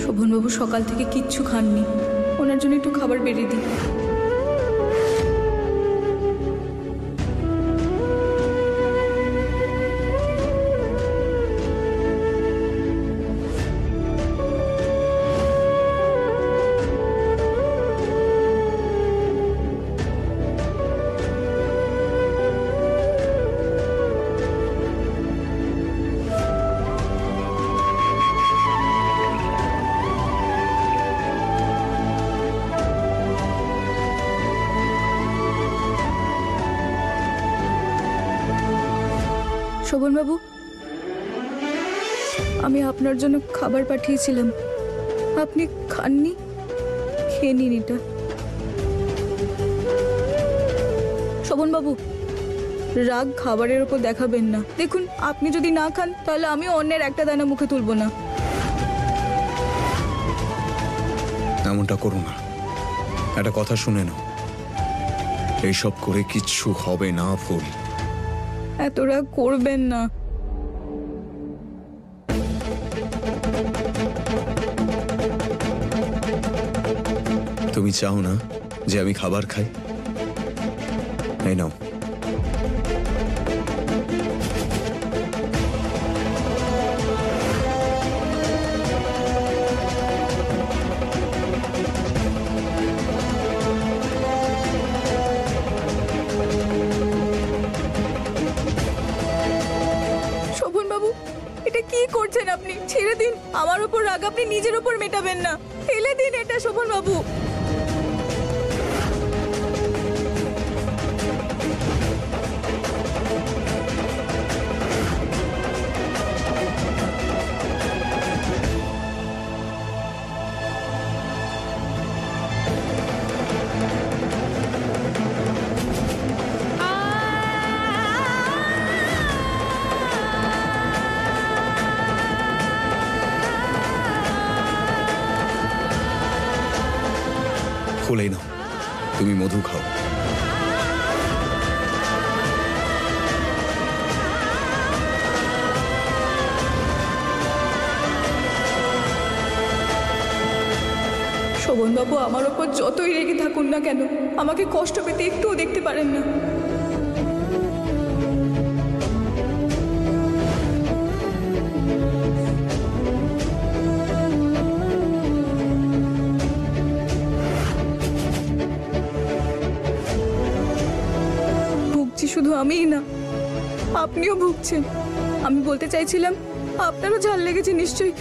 শোভনবাবু সকাল থেকে কিচ্ছু খাননি, ওনার জন্য একটু খাবার বেড়ে দিই। শোভনবাবু, আমি আপনার জন্য খাবার পাঠিয়েছিলাম, আপনি খাননি, খেয়ে নিন এটা। শোভনবাবু, রাগ খাবারের ওপর দেখাবেন না। দেখুন, আপনি যদি না খান তাহলে আমিও অন্যের একটা দানা মুখে তুলব না। এমনটা করো না, একটা কথা শুনে নাও, এইসব করে কিচ্ছু হবে না ফুল। এত রাগ করবেন না। তুমি চাও না যে আমি খাবার খাই? এই নাও। শোভনবাবু, এটা কি করছেন আপনি? ছেড়ে দিন, আমার উপর রাগ আপনি নিজের উপর মেটাবেন না। ফেলে দিন এটা শোভনবাবু। ফুলেই নাও, তুমি মধু খাও। শোভনবাবু, আমার ওপর যতই রেগে থাকুন না কেন, আমাকে কষ্ট পেতে একটুও দেখতে পারেন না। ভুগছি শুধু আমিই না, আপনিও ভুগছেন। আমি বলতে চাইছিলাম, আপনারও ঝাল লেগেছে নিশ্চয়ই।